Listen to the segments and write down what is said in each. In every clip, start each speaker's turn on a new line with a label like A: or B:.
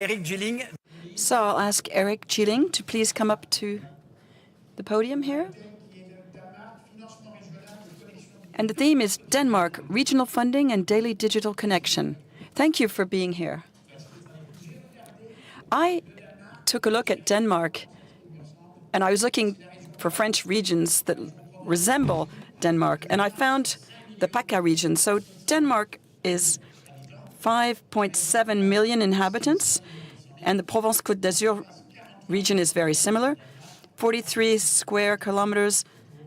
A: Eric Gilling.
B: So I'll ask Eric Gilling to please come up to the podium here. And the theme is Denmark, Regional Funding and Daily Digital Connection. Thank you for being here. I took a look at Denmark, and I was looking for French regions that resemble Denmark, and I found the PACA region. So Denmark is 5.7 million inhabitants, and the Provence-Côte d'Azur region is very similar, 43 square kilometers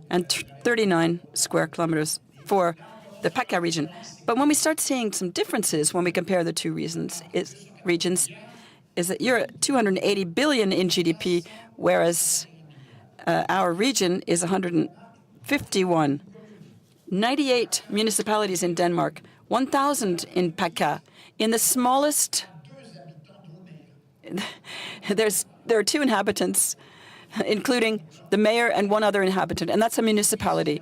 B: and 39 square kilometers for the PACA region. But when we start seeing some differences when we compare the two regions, is that you're at 280 billion in GDP, whereas our region is 151. 98 municipalities in Denmark, 1,000 in PACA. In the smallest, there are 2 inhabitants, including the mayor and 1 other inhabitant, and that's a municipality.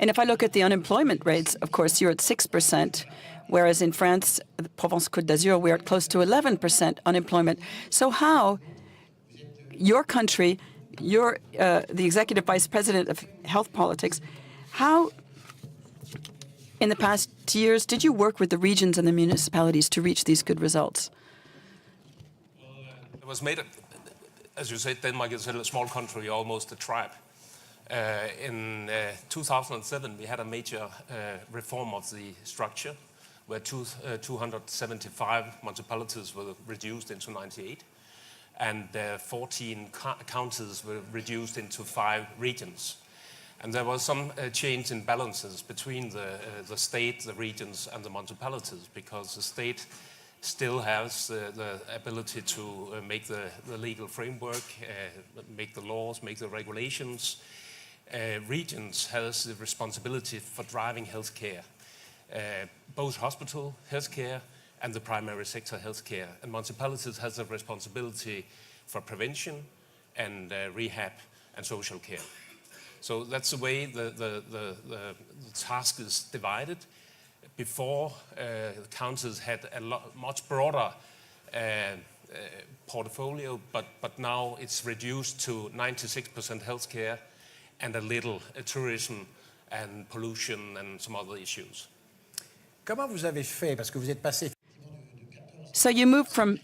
B: And if I look at the unemployment rates, of course, you're at 6%, whereas in France, the Provence-Côte d'Azur, we're at close to 11% unemployment. So how your country, you're the executive vice president of health politics, how in the past years did you work with the regions and the municipalities to reach these good results?
C: It was made, as you said, Denmark is a small country, almost a tribe. In 2007, we had a major reform of the structure, where 275 municipalities were reduced into 98, and 14 counties were reduced into 5 regions. And there was some change in balances between the state, the regions, and the municipalities, because the state still has the ability to make the legal framework, make the laws, make the regulations. Regions has the responsibility for driving healthcare, both hospital healthcare and the primary sector healthcare. And municipalities has a responsibility for prevention and rehab and social care. So that's the way the task is divided. Before, councils had a much broader portfolio, but now it's reduced to 96% healthcare and a little tourism and pollution and some other issues.
A: Comment vous avez fait? Parce que vous êtes passé.
B: So you moved from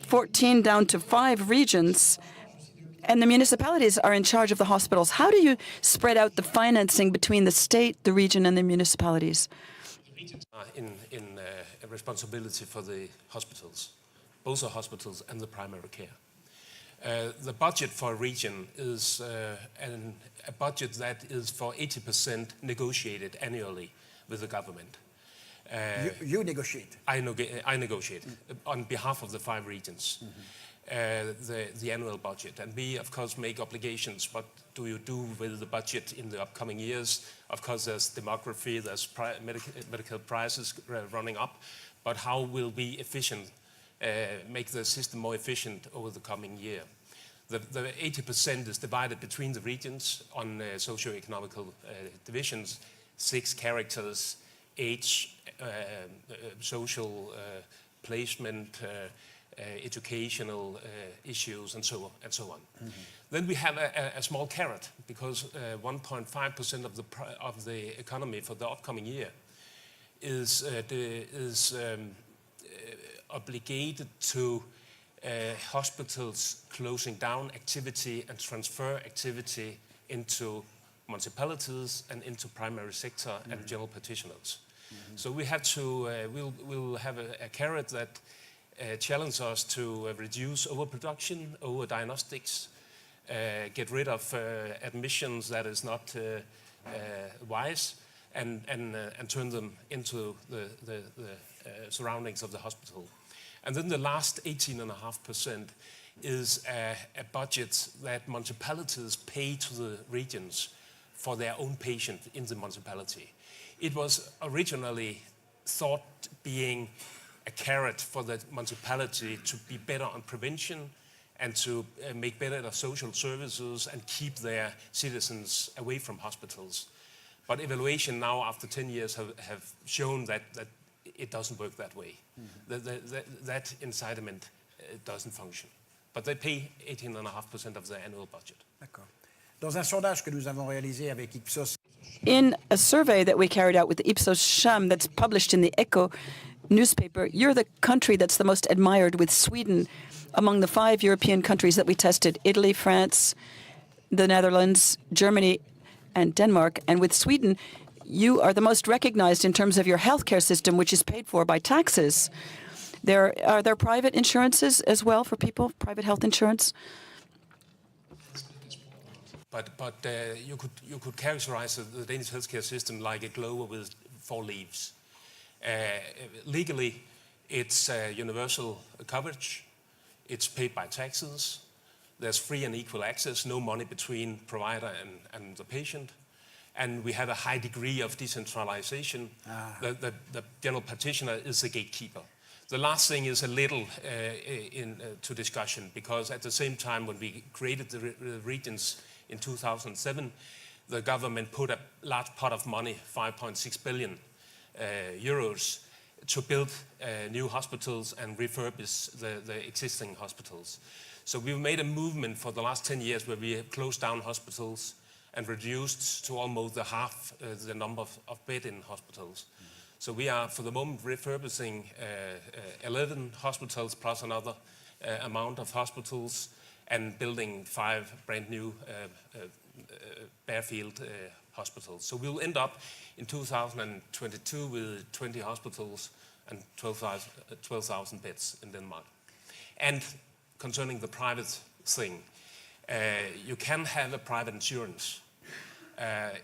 B: 14 down to 5 regions, and the municipalities are in charge of the hospitals. How do you spread out the financing between the state, the region, and the municipalities?
C: In responsibility for the hospitals, both the hospitals and the primary care. The budget for a region is a budget that is for 80% negotiated annually with the government.
A: You negotiate?
C: I negotiate on behalf of the 5 regions. The annual budget, and we of course make obligations. What do you do with the budget in the upcoming years? Of course there's demography, there's medical prices running up, but how will we make the system more efficient over the coming year? The 80% is divided between the regions on socio-economical divisions, 6 characters: age, social placement, educational issues, and so on. Then we have a small carrot, because 1.5% of the economy for the upcoming year is obligated to hospitals closing down activity and transfer activity into municipalities and into primary sector and general practitioners. So we have to, we'll have a carrot that challenge us to reduce overproduction, over-diagnostics, get rid of admissions that is not wise, and turn them into the surroundings of the hospital. And then the last 18.5% is a budget that municipalities pay to the regions for their own patient in the municipality. It was originally thought being a carrot for the municipality to be better on prevention and to make better social services and keep their citizens away from hospitals. But evaluation now after 10 years have shown that it doesn't work that way. That incitement it doesn't function. But they pay 18.5% of their annual budget.
A: D'accord. Dans un sondage que nous avons réalisé avec Ipsos,
B: In a survey that we carried out with the Ipsos CHAM that's published in the Echo newspaper, you're the country that's the most admired, with Sweden among the 5 European countries that we tested: Italy, France, the Netherlands, Germany, and Denmark. And with Sweden, you are the most recognized in terms of your healthcare system, which is paid for by taxes. Are there private insurances as well for people, private health insurance?
C: But you could characterize the Danish healthcare system like a clover with 4 leaves. Legally, it's universal coverage. It's paid by taxes. There's free and equal access, no money between provider and the patient. And we have a high degree of decentralization. The general practitioner is the gatekeeper. The last thing is a little to discussion, because at the same time when we created the regions in 2007, the government put a large pot of money, 5.6 billion euros, to build new hospitals and refurbish the existing hospitals. So we've made a movement for the last 10 years where we have closed down hospitals and reduced to almost half the number of beds in hospitals. So we are, for the moment, refurbishing 11 hospitals plus another amount of hospitals, and building 5 brand new Barefield hospitals. So we'll end up in 2022 with 20 hospitals and 12,000 beds in Denmark. And concerning the private thing, you can have a private insurance.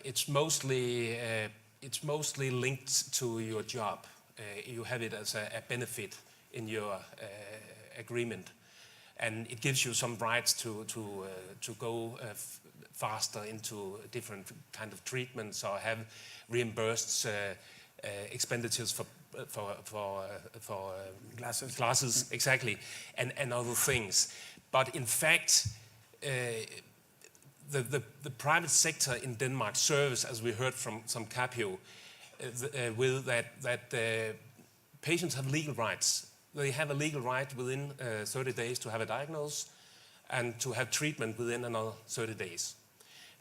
C: It's mostly linked to your job. You have it as a benefit in your agreement, and it gives you some rights to go faster into different kind of treatments, or have reimbursed expenditures for glasses, exactly, and other things. But in fact, the private sector in Denmark serves, as we heard from some Capio, with that patients have legal rights. They have a legal right within 30 days to have a diagnosis and to have treatment within another 30 days.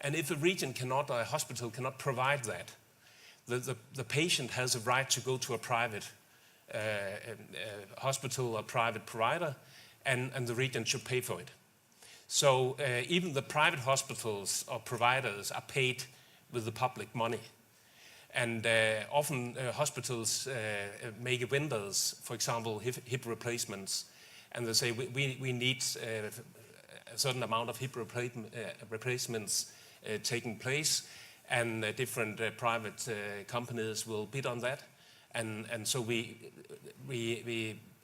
C: And if a region cannot, or a hospital cannot provide that, the patient has a right to go to a private hospital or private provider, and the region should pay for it. So even the private hospitals or providers are paid with the public money. And often hospitals make vendors, for example, hip replacements, and they say we need a certain amount of hip replacements taking place, and different private companies will bid on that. And so we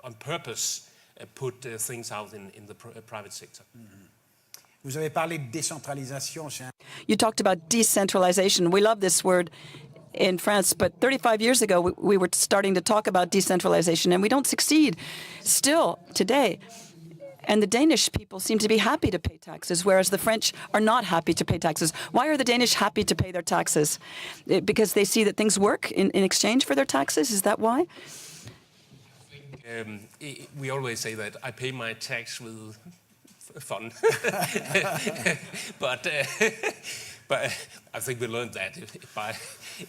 C: on purpose put things out in the private sector.
A: Vous avez parlé de décentralisation.
B: You talked about decentralization. We love this word in France, but 35 years ago, we were starting to talk about decentralization, and we don't succeed still today. And the Danish people seem to be happy to pay taxes, whereas the French are not happy to pay taxes. Why are the Danish happy to pay their taxes? Because they see that things work in exchange for their taxes? Is that why?
C: We always say that I pay my tax with fun. But I think we learned that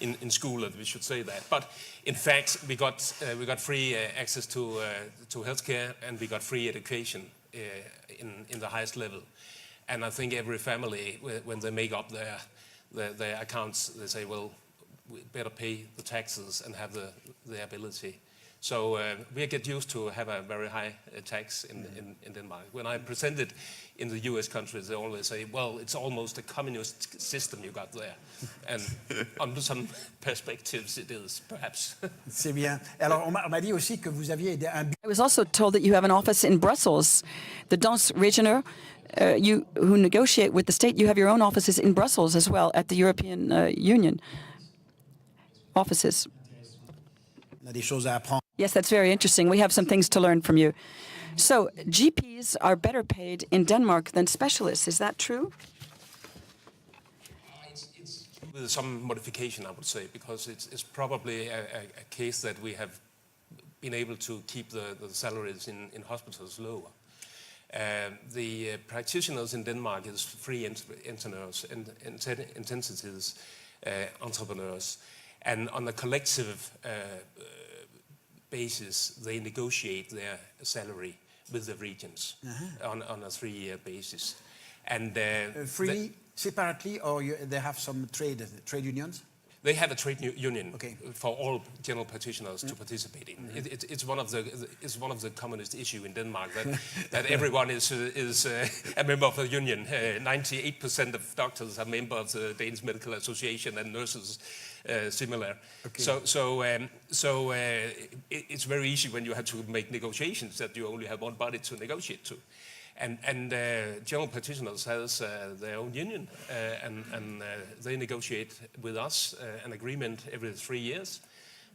C: in school, that we should say that. But in fact, we got free access to healthcare, and we got free education in the highest level. And I think every family, when they make up their accounts, they say, well, we better pay the taxes and have the ability. So we get used to have a very high tax in Denmark. When I present it in the US countries, they always say, well, it's almost a communist system you got there. And under some perspectives, it is, perhaps.
A: C'est bien. Alors, on m'a dit aussi que vous aviez un...
B: I was also told that you have an office in Brussels. The Danse Regionaire, who negotiate with the state, you have your own offices in Brussels as well, at the European Union offices.
A: On a des choses à apprendre.
B: Yes, that's very interesting. We have some things to learn from you. So GPs are better paid in Denmark than specialists. Is that true?
C: With some modification, I would say, because it's probably a case that we have been able to keep the salaries in hospitals lower. The practitioners in Denmark is free entrepreneurs and intensities entrepreneurs, and on a collective basis, they negotiate their salary with the regions on a 3-year basis. And
A: freely, separately, or they have some trade unions?
C: They have a trade union for all general practitioners to participate in. It's one of the commonest issue in Denmark that everyone is a member of a union. 98% of doctors are members of the Danish Medical Association, and nurses similar. So it's very easy when you have to make negotiations that you only have one body to negotiate to. And general practitioners has their own union, and they negotiate with us an agreement every 3 years,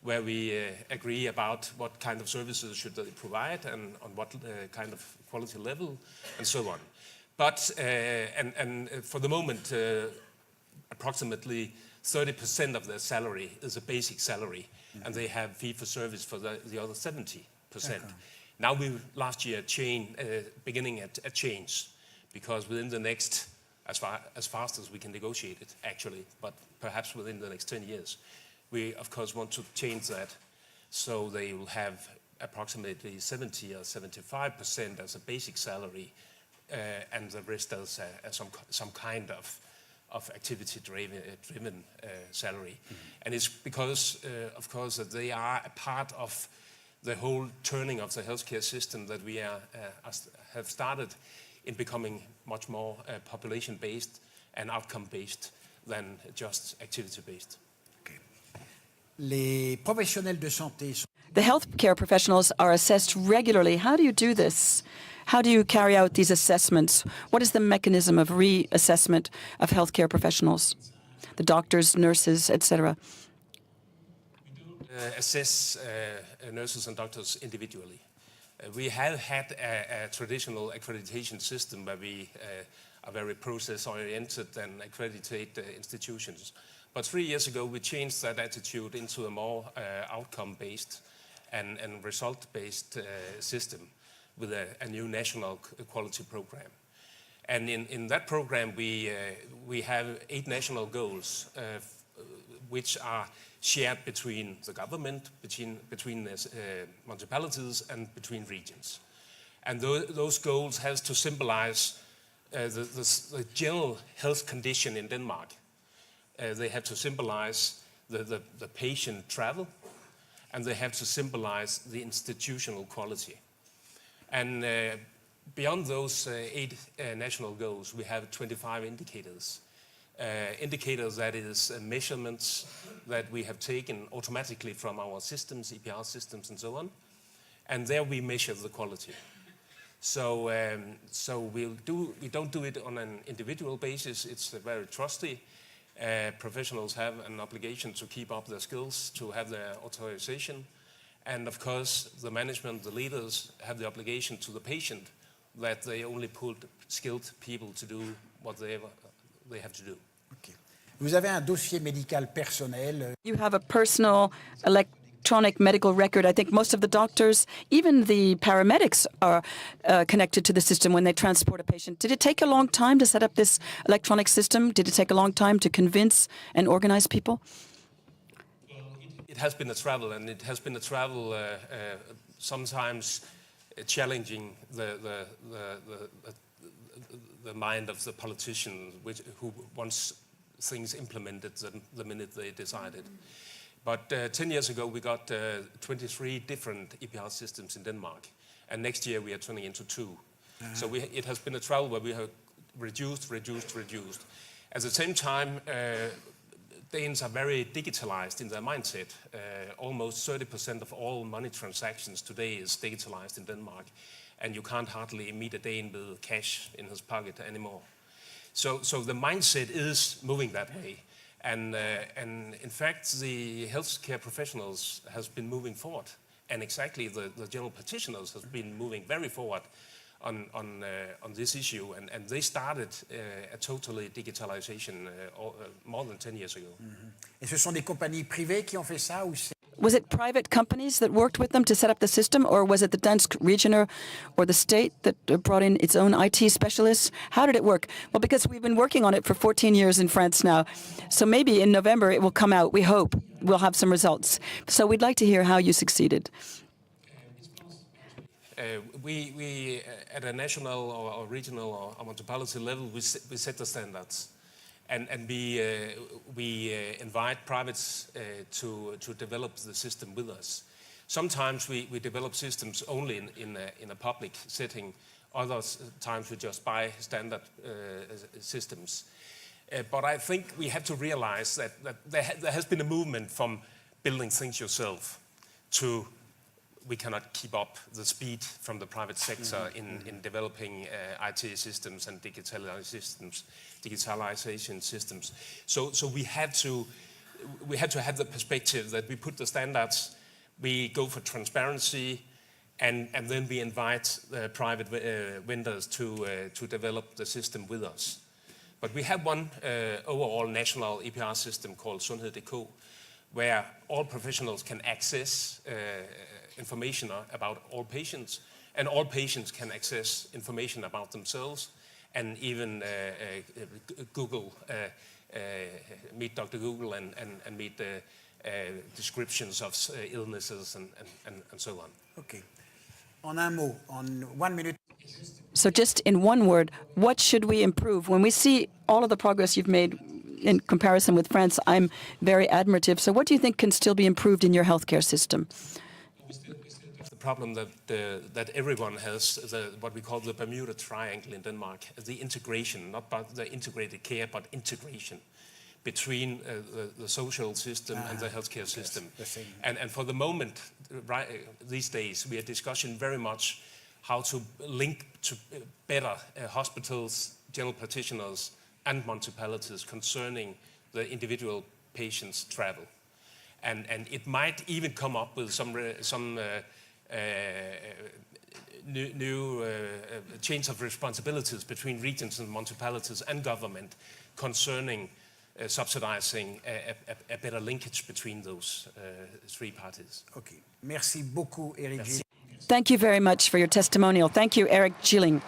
C: where we agree about what kind of services should they provide and on what kind of quality level, and so on. But and for the moment, approximately 30% of their salary is a basic salary, and they have fee for service for the other 70%. Now we last year beginning a change, because within the next, as fast as we can negotiate it actually, but perhaps within the next 10 years, we of course want to change that, so they will have approximately 70 or 75% as a basic salary, and the rest as some kind of activity-driven salary. And it's because, of course, that they are a part of the whole turning of the healthcare system that we have started in becoming much more population-based and outcome-based than just activity-based.
A: Les professionnels de santé sont...
B: The healthcare professionals are assessed regularly. How do you do this? How do you carry out these assessments? What is the mechanism of reassessment of healthcare professionals, the doctors, nurses, etc.?
C: Assess nurses and doctors individually. We have had a traditional accreditation system where we are very process-oriented and accreditate institutions. But 3 years ago, we changed that attitude into a more outcome-based and result-based system with a new national quality program. And in that program, we have 8 national goals, which are shared between the government, between municipalities, and between regions. And those goals has to symbolize the general health condition in Denmark. They have to symbolize the patient travel, and they have to symbolize the institutional quality. And beyond those 8 national goals, we have 25 indicators. Indicators, that is measurements that we have taken automatically from our systems, EPR systems and so on, and there we measure the quality. So we don't do it on an individual basis. It's very trusty. Professionals have an obligation to keep up their skills, to have their authorization, and of course the management, the leaders, have the obligation to the patient that they only put skilled people to do what they have to do.
A: Okay. Vous avez un dossier médical personnel.
B: You have a personal electronic medical record. I think most of the doctors, even the paramedics, are connected to the system when they transport a patient. Did it take a long time to set up this electronic system? Did it take a long time to convince and organize people?
C: It has been a travel, and it has been a travel sometimes challenging the mind of the politician, who wants things implemented the minute they decided. But 10 years ago, we got 23 different EPR systems in Denmark, and next year we are turning into 2. So it has been a travel where we have reduced. At the same time, Danes are very digitalized in their mindset. Almost 30% of all money transactions today is digitalized in Denmark, and you can't hardly meet a Dane with cash in his pocket anymore. So the mindset is moving that way, and in fact the healthcare professionals has been moving forward, and exactly the general practitioners has been moving very forward on this issue, and they started a totally digitalization more than 10 years ago.
A: Et ce sont des compagnies privées qui ont fait ça, ou c'est...
B: Was it private companies that worked with them to set up the system, or was it the Dansk region or the state that brought in its own IT specialists? How did it work? Well, because we've been working on it for 14 years in France now. So maybe in November it will come out. We hope we'll have some results. So we'd like to hear how you succeeded.
C: We at a national or regional or municipality level, we set the standards. And we invite privates to develop the system with us. Sometimes we develop systems only in a public setting. Other times we just buy standard systems. But I think we have to realize that there has been a movement from building things yourself to we cannot keep up the speed from the private sector in developing IT systems and digitalization systems. So we had to have the perspective that we put the standards, we go for transparency, and then we invite private vendors to develop the system with us. But we have one overall national EPR system called Sundhed.dk, where all professionals can access information about all patients, and all patients can access information about themselves, and even Google, meet Dr. Google and meet the descriptions of illnesses and so on.
A: Okay. En un mot, on 1 minute.
B: So just in one word, what should we improve? When we see all of the progress you've made in comparison with France, I'm very admirative. So what do you think can still be improved in your healthcare system?
C: The problem that everyone has, what we call the Bermuda Triangle in Denmark, the integration, not about the integrated care, but integration between the social system and the healthcare system. And for the moment, these days, we are discussing very much how to link to better hospitals, general practitioners, and municipalities concerning the individual patient's travel. And it might even come up with some new change of responsibilities between regions and municipalities and government concerning subsidizing a better linkage between those three parties.
A: Okay. Merci beaucoup, Eric.
B: Thank you very much for your testimonial. Thank you, Eric Gilling.